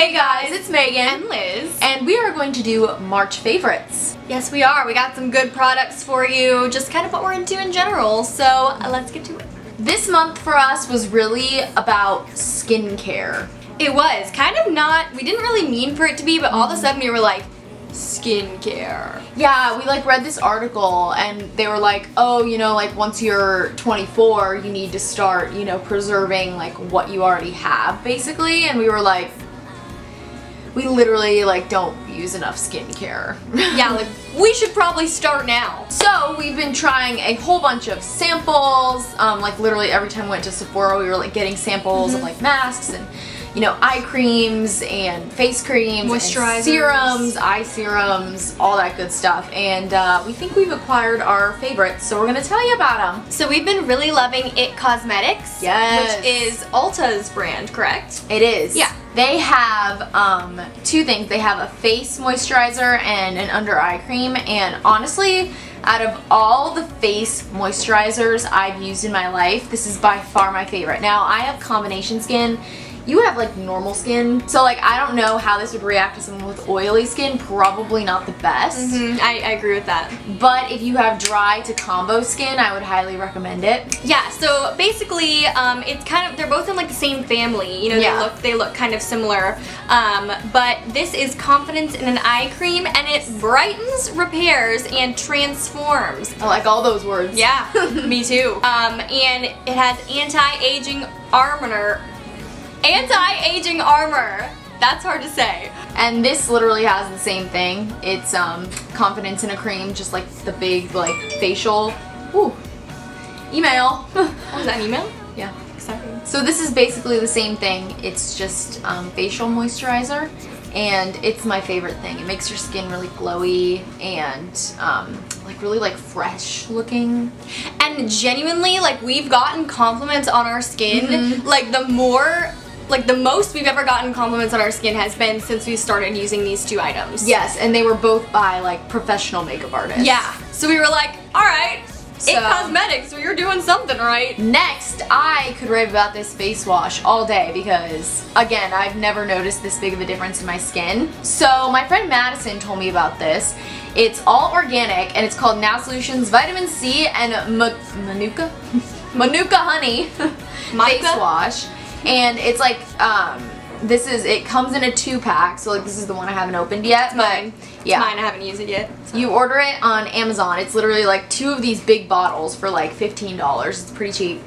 Hey guys, it's Megan and Liz, and we are going to do March favorites. Yes, we are. We got some good products for you, just kind of what we're into in general, so let's get to it. This month for us was really about skincare. It was kind of not, we didn't really mean for it to be, but all of a sudden we were like, skincare. Yeah, we like read this article and they were like, oh, you know, like once you're 24, you need to start, you know, preserving like what you already have basically, and we were like, we literally like don't use enough skincare. Yeah, like we should probably start now. So we've been trying a whole bunch of samples, like literally every time we went to Sephora we were like getting samples of like masks and, you know, eye creams and face creams, moisturizers, serums, eye serums, all that good stuff, and we think we've acquired our favorites, so we're gonna tell you about them. So we've been really loving It Cosmetics, yes, which is Ulta's brand, correct? It is. Yeah. They have two things. They have a face moisturizer and an under eye cream, and honestly, out of all the face moisturizers I've used in my life, this is by far my favorite. Now, I have combination skin. You have like normal skin, so like I don't know how this would react to someone with oily skin. Probably not the best. I agree with that. But if you have dry to combo skin, I would highly recommend it. Yeah, so basically it's kind of, they're both in like the same family, you know, yeah. they look kind of similar, but this is Confidence in an Eye Cream, and it brightens, repairs, and transforms. I like all those words. Yeah, me too. And it has anti-aging armor. Anti-aging armor. That's hard to say. And this literally has the same thing. It's Confidence in a Cream, just like the big like facial. Ooh. Email. Oh, is that an email? Yeah. Exciting. So this is basically the same thing. It's just facial moisturizer, and it's my favorite thing. It makes your skin really glowy and like really like fresh looking. And genuinely, like we've gotten compliments on our skin. Like the most we've ever gotten compliments on our skin has been since we started using these two items. Yes, and they were both by like professional makeup artists. Yeah. So we were like, alright, It Cosmetics, so you're doing something right. Next, I could rave about this face wash all day because, again, I've never noticed this big of a difference in my skin. So my friend Madison told me about this. It's all organic and it's called Now Solutions Vitamin C and Manuka? Manuka Honey face wash. And it's like, it comes in a 2-pack, so like this is the one I haven't opened yet. It's mine. Yeah. It's mine, I haven't used it yet. So. You order it on Amazon. It's literally like 2 of these big bottles for like $15. It's pretty cheap.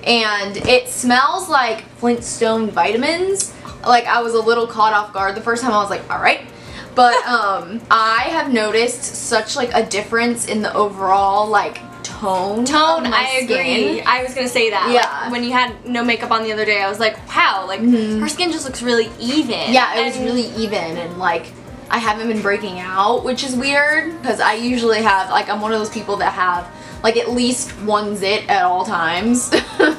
And it smells like Flintstone vitamins. Like I was a little caught off guard the first time. I was like, alright. But I have noticed such like a difference in the overall like tone of my I agree. skin. I was gonna say that. Yeah. Like, when you had no makeup on the other day, I was like, wow, like her skin just looks really even. Yeah, it was really even, and like I haven't been breaking out, which is weird because I usually have, like, I'm one of those people that have like at least one zit at all times.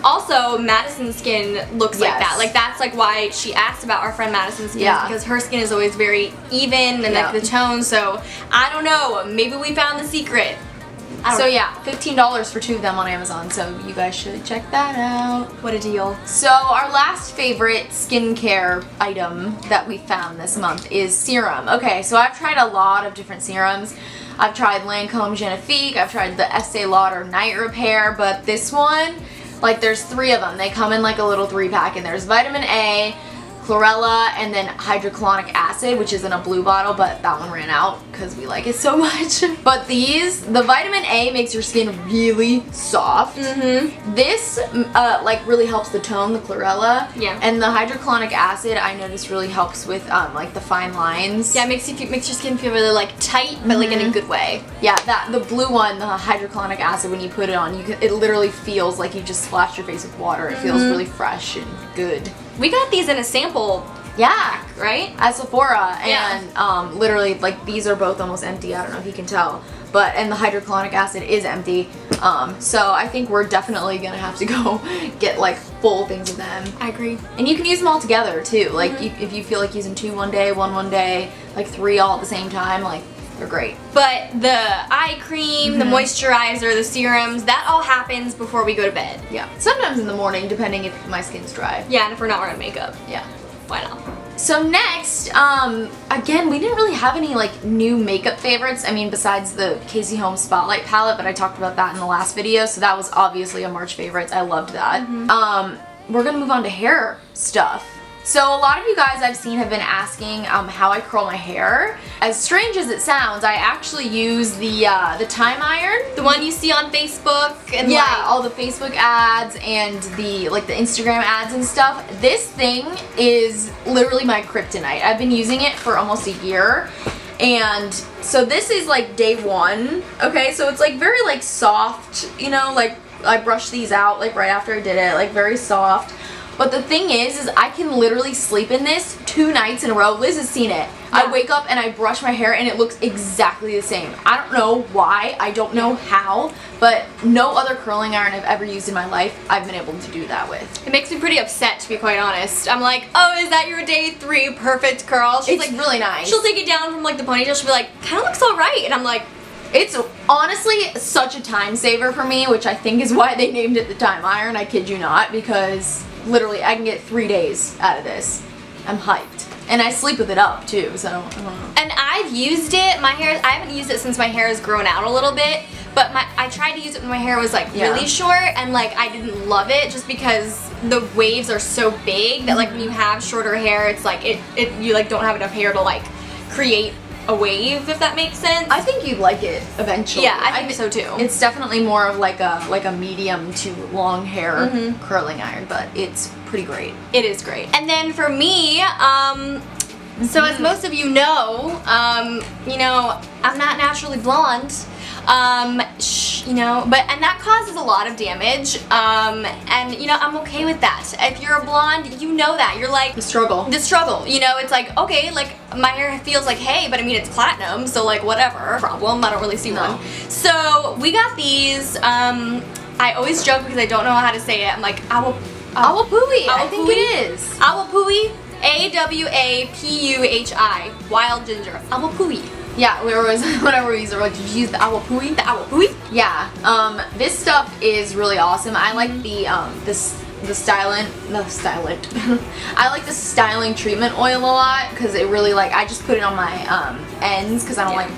Also, Madison's skin looks like that. Like that's like why she asked about our friend Madison's skin, because her skin is always very even and like the tone. So I don't know, maybe we found the secret. So yeah, $15 for 2 of them on Amazon, so you guys should check that out. What a deal. So our last favorite skincare item that we found this month is serum. Okay, so I've tried a lot of different serums. I've tried Lancome Genifique, I've tried the Estee Lauder Night Repair, but this one, like there's 3 of them. They come in like a little 3-pack, and there's vitamin A, Chlorella, and then hydrochloric acid, which is in a blue bottle, but that one ran out because we like it so much. But the vitamin A makes your skin really soft. This like really helps the tone, the Chlorella. Yeah. And the hydrochloric acid I noticed really helps with like the fine lines. Yeah, it makes your skin feel really like tight, but like in a good way. Yeah, the blue one, the hydrochloric acid, when you put it on, it literally feels like you just splashed your face with water. It feels really fresh and good. We got these in a sample pack, right? At Sephora, and literally like these are both almost empty. I don't know if you can tell, and the hydrochloric acid is empty. So I think we're definitely gonna have to go get like full things of them. I agree. And you can use them all together too. Like if you feel like using 2 one day, 1 one day, like 3 all at the same time, like they're great. But the eye cream, the moisturizer, the serums, that all happens before we go to bed. Yeah. Sometimes in the morning, depending if my skin's dry. Yeah, and if we're not wearing makeup. Yeah. Why not? So next, again, we didn't really have any like new makeup favorites. I mean, besides the Casey Holmes Spotlight palette, but I talked about that in the last video, so that was obviously a March favorite. I loved that. We're gonna move on to hair stuff. So a lot of you guys I've seen have been asking how I curl my hair. As strange as it sounds, I actually use the Tyme Iron. The one you see on Facebook and yeah, like all the Facebook ads and the Instagram ads and stuff. This thing is literally my kryptonite. I've been using it for almost a year. And so this is like day 1. Okay, so it's like very like soft, you know, like I brushed these out like right after I did it, like very soft. But the thing is I can literally sleep in this 2 nights in a row. Liz has seen it. Yeah. I wake up and I brush my hair and it looks exactly the same. I don't know why, I don't know how, but no other curling iron I've ever used in my life I've been able to do that with. It makes me pretty upset, to be quite honest. I'm like, oh, is that your day 3 perfect curl? She's it's like really nice. She'll take it down from like the ponytail, she'll be like, kinda looks alright. And I'm like, it's honestly such a time saver for me, which I think is why they named it the Tyme Iron, I kid you not, because literally I can get 3 days out of this. I'm hyped. And I sleep with it up too, so I don't know. And I've used it, I haven't used it since my hair has grown out a little bit, but I tried to use it when my hair was like really short, and like I didn't love it just because the waves are so big that like when you have shorter hair, it's like you like don't have enough hair to like create a wave, if that makes sense. I think you'd like it eventually. Yeah, I think so too. It's definitely more of like a medium to long hair curling iron, but it's pretty great. It is great. And then for me, so as most of you know, I'm not naturally blonde. You know, and that causes a lot of damage, and you know, I'm okay with that. If you're a blonde, you know that. You're like, the struggle, you know, it's like, okay, like, my hair feels like hay, but I mean, it's platinum, so like, whatever, problem, I don't really see one. So, we got these, I always joke because I don't know how to say it, I'm like, Awapuhi, I think it is. Awapuhi, A-W-A-P-U-H-I, wild ginger, Awapuhi. Yeah, whenever we use it, like, did you use the Awapuhi? The Awapuhi? Yeah, this stuff is really awesome. I like the styling, I like the styling treatment oil a lot, because it really, like, I just put it on my, ends, because I don't like,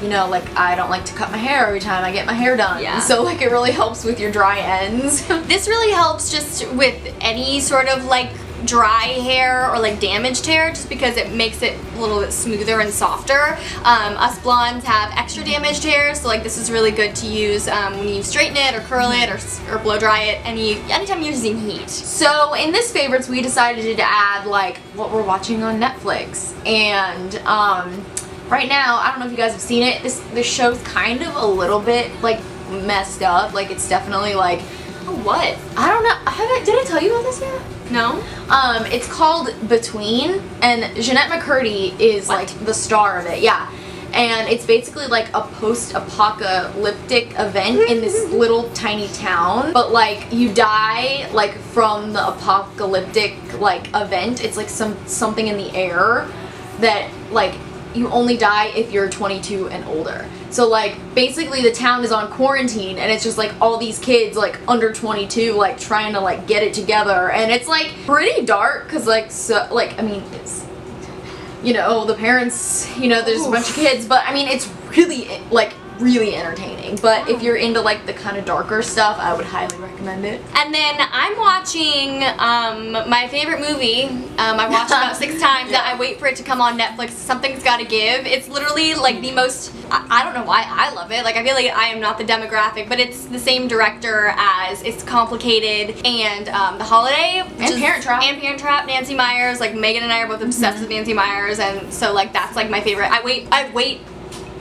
you know, like, I don't like to cut my hair every time I get my hair done. Yeah. So, like, it really helps with your dry ends. This really helps just with any sort of, like, dry hair or like damaged hair, just because it makes it a little bit smoother and softer. Us blondes have extra damaged hair, so like this is really good to use when you straighten it or curl it or blow dry it anytime you're using heat. So in this favorites we decided to add like what we're watching on Netflix, and right now I don't know if you guys have seen it, this show's kind of a little bit like messed up, like it's definitely like, oh, what? I don't know, did I tell you about this yet? No. It's called Between, and Jeanette McCurdy is like the star of it, yeah. And it's basically like a post-apocalyptic event in this little tiny town, but like you die like from the apocalyptic like event. It's like something in the air that like you only die if you're 22 and older. So like basically the town is on quarantine, and it's just like all these kids like under 22 like trying to like get it together, and it's like pretty dark because like I mean it's, you know, the parents, you know, there's a bunch of kids, but I mean it's really like really entertaining. But if you're into like the kind of darker stuff, I would highly recommend it. And then I'm watching my favorite movie. I watched about 6 times. That I wait for it to come on Netflix. Something's Gotta Give. It's literally like the most, I don't know why I love it. Like I feel like I am not the demographic, but it's the same director as It's Complicated and The Holiday. And Parent Trap. And Parent Trap, Nancy Meyers. Like Megan and I are both obsessed with Nancy Meyers, and so like that's like my favorite. I wait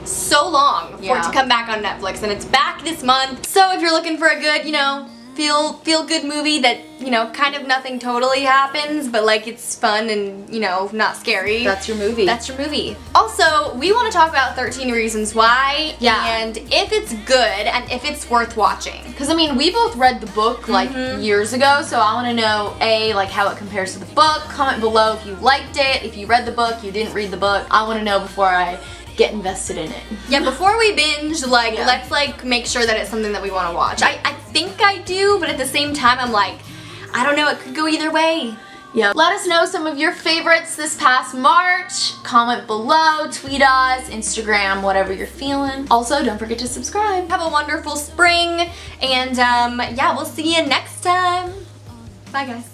so long for it to come back on Netflix, and it's back this month. So if you're looking for a good, you know, feel good movie that, you know, kind of nothing totally happens, but like it's fun and, you know, not scary. That's your movie. That's your movie. Also, we want to talk about 13 Reasons Why, and if it's good and if it's worth watching. Because I mean, we both read the book like years ago, so I want to know like how it compares to the book. Comment below if you liked it, if you read the book, you didn't read the book. I want to know before I get invested in it. Yeah, before we binge, like, let's like make sure that it's something that we want to watch. I think I do, but at the same time, I'm like, I don't know, it could go either way. Yeah. Let us know some of your favorites this past March. Comment below, tweet us, Instagram, whatever you're feeling. Also, don't forget to subscribe. Have a wonderful spring, and yeah, we'll see you next time. Bye, guys.